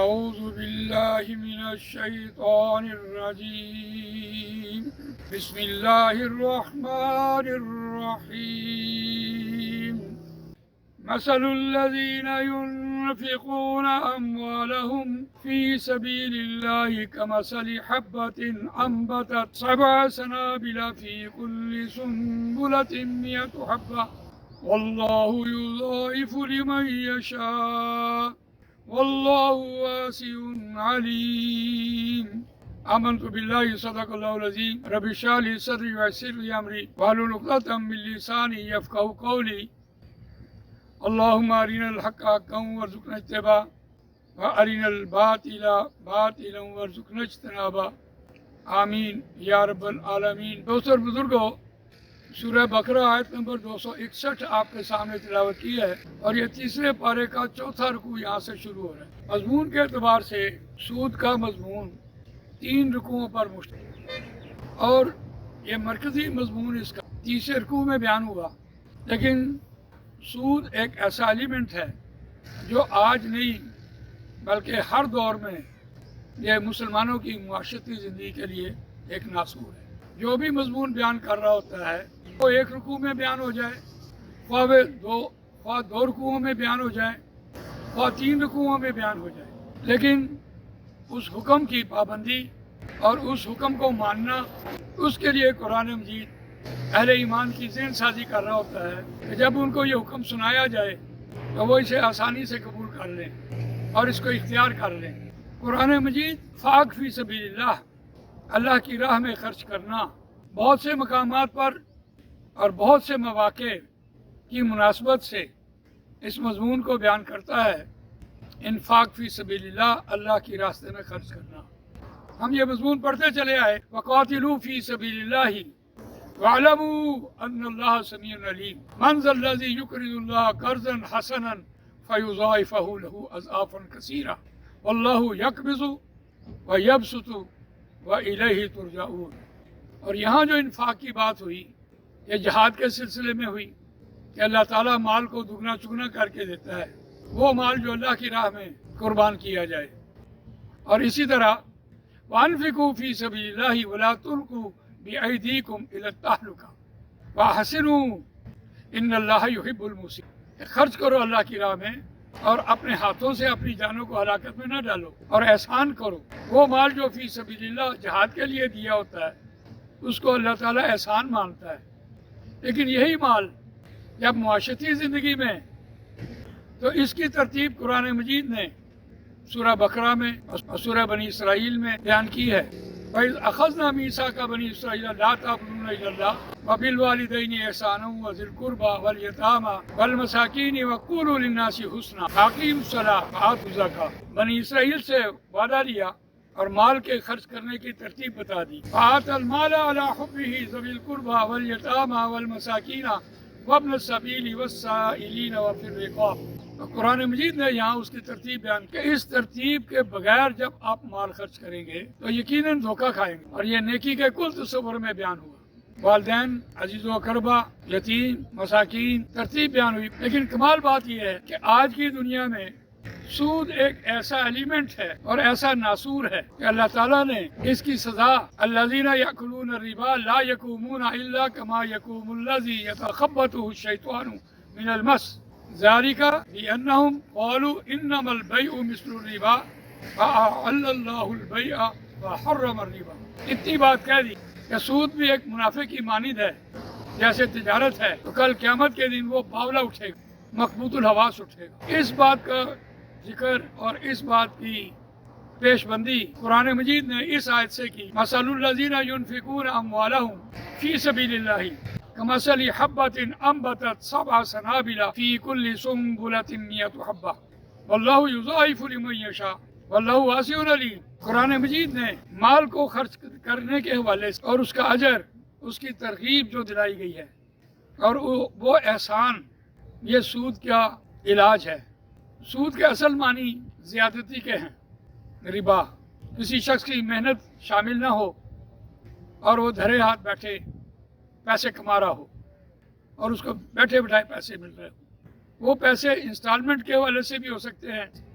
أعوذ بالله من الشيطان الرجيم بسم الله الرحمن الرحيم مثل الذين ينفقون أموالهم في سبيل الله كمثل حبة أنبتت 7 سنابل في كل سنبلة 100 حبة والله يضاعف لمن يشاء والله واسع عليم آمنت بالله صدق الله العظيم رب اشرح لي صدري ويسر لي أمري واحلل عقدة من لساني يفقهوا قولي اللهم أرنا الحق حقا وارزقنا اتباعه وأرنا الباطل باطلا وارزقنا اجتنابه آمین یا رب العالمین۔ دوستو اور بزرگوں، سورہ بقرہ آیت نمبر 261 آپ کے سامنے تلاوت کی ہے اور یہ تیسرے پارے کا چوتھا رکوع یہاں سے شروع ہو رہا ہے۔ مضمون کے اعتبار سے سود کا مضمون 3 رکوعوں پر مشتمل اور یہ مرکزی مضمون اس کا تیسرے رکوع میں بیان ہوا، لیکن سود ایک ایسا ایلیمنٹ ہے جو آج نہیں بلکہ ہر دور میں یہ مسلمانوں کی معاشرتی زندگی کے لیے ایک ناسور ہے۔ جو بھی مضمون بیان کر رہا ہوتا ہے وہ 1 رکوع میں بیان ہو جائے، خواہ 2 رکوعوں میں بیان ہو جائے، خواہ 3 رکوعوں میں بیان ہو جائے، لیکن اس حکم کی پابندی اور اس حکم کو ماننا، اس کے لیے قرآن مجید اہل ایمان کی ذہن سازی کر رہا ہوتا ہے کہ جب ان کو یہ حکم سنایا جائے تو وہ اسے آسانی سے قبول کر لیں اور اس کو اختیار کر لیں۔ قرآن مجید فاق فی سبیل اللہ، اللہ کی راہ میں خرچ کرنا، بہت سے مقامات پر اور بہت سے مواقع کی مناسبت سے اس مضمون کو بیان کرتا ہے۔ انفاق فی سبیل اللہ، اللہ کی راستے میں خرچ کرنا۔ ہم یہ مضمون پڑھتے چلے آئے، وقاتلوا فی سبیل اللہ وَاعْلَمُوا أَنَّ اللَّهَ سَمِيعٌ عَلِيمٌ مَنْ ذَا الَّذِي يُقْرِضُ اللَّهَ قَرْضًا حَسَنًا فَيُضَاعِفَهُ لَهُ أَضْعَافًا كَثِيرًا وَاللَّهُ يَقْبِضُ وَيَبْسُطُ وَإِلَيْهِ تُرْجَعُونَ۔ اور یہاں جو انفاق کی بات ہوئی، یہ جہاد کے سلسلے میں ہوئی کہ اللہ تعالیٰ مال کو دگنا چگنا کر کے دیتا ہے، وہ مال جو اللہ کی راہ میں قربان کیا جائے۔ اور اسی طرح وَأَنفِقُوا فِي سَبِيلِ اللَّهِ وَلَا تُلْقُوا بِأَيْدِيكُمْ إِلَى التَّهْلُكَةِ وَأَحْسِنُوا إِنَّ اللَّهَ يُحِبُّ الْمُحْسِنِينَ۔ خرچ کرو اللہ کی راہ میں اور اپنے ہاتھوں سے اپنی جانوں کو ہلاکت میں نہ ڈالو اور احسان کرو۔ وہ مال جو فی سبیل اللہ جہاد کے لیے دیا ہوتا ہے اس کو اللہ تعالیٰ احسان مانتا ہے، لیکن یہی مال جب معاشرتی زندگی میں تو اس کی ترتیب قرآن مجید نے سورہ بقرہ میں اور سورہ بنی اسرائیل میں بیان کی ہے۔ وَإِذْ أَخَذْنَا مِيثَاقَ بَنِي إِسْرَائِيلَ لَا تَعْبُدُونَ إِلَّا اللَّهَ وَبِالْوَالِدَيْنِ إِحْسَانًا وَذِي الْقُرْبَى وَالْيَتَامَى وَالْمَسَاكِينِ وَقُولُوا لِلنَّاسِ حُسْنًا وَأَقِيمُوا الصَّلَاةَ وَآتُوا الزَّكَاةَ۔ بنی اسرائیل سے وعدہ لیا اور مال کے خرچ کرنے کی ترتیب بتا دی۔ وَآتَى الْمَالَ عَلَى حُبِّهِ ذَوِي الْقُرْبَى وَالْيَتَامَى وَالْمَسَاكِينَ وَابْنَ السَّبِيلِ وَالسَّائِلِينَ وَفِي الرِّقَابِ۔ قرآن مجید نے یہاں اس کی ترتیب بیان کی کہ اس ترتیب کے بغیر جب آپ مال خرچ کریں گے تو یقیناً دھوکہ کھائیں گے، اور یہ نیکی کے کل تصور میں بیان ہوا۔ والدین، عزیز و اقربا، یتیم، مساکین، ترتیب بیان ہوئی۔ لیکن کمال بات یہ ہے کہ آج کی دنیا میں سود ایک ایسا ایلیمنٹ ہے اور ایسا ناسور ہے کہ اللہ تعالیٰ نے اس کی سزا الذین یأکلون الربا لا یقومون الا کما یقوم الذی یتخبطہ الشیطان من المس ذالک بأنہم قالوا انما البیع مثل الربا فأحل اللہ البیع وحرم الربا۔ اتنی بات کہہ دی کہ سود بھی ایک منافع کی مانند ہے، جیسے تجارت ہے تو کل قیامت کے دن وہ باولا اٹھے گا، مقبوض الحواس اٹھے گا۔ اس بات کا ذکر اور اس بات کی پیش بندی قرآن مجید نے اس آیت سے کی، مثل الذین ينفقون اموالهم فی سبیل اللہ کمثل حبۃ انبتت 7 سنابل فی کل سنبلۃ 100 حبۃ واللہ یضاعف لمن یشاء واللہ واسع علیم۔ قرآن مجید نے مال کو خرچ کرنے کے حوالے سے اور اس کا اجر، اس کی ترغیب جو دلائی گئی ہے اور وہ احسان، یہ سود کا علاج ہے۔ سود کے اصل معنی زیادتی کے ہیں، ربا، کسی شخص کی محنت شامل نہ ہو اور وہ دھرے ہاتھ بیٹھے پیسے کما رہا ہو اور اس کو بیٹھے بٹھائے پیسے مل رہے ہو۔ وہ پیسے انسٹالمنٹ کے حوالے سے بھی ہو سکتے ہیں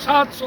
700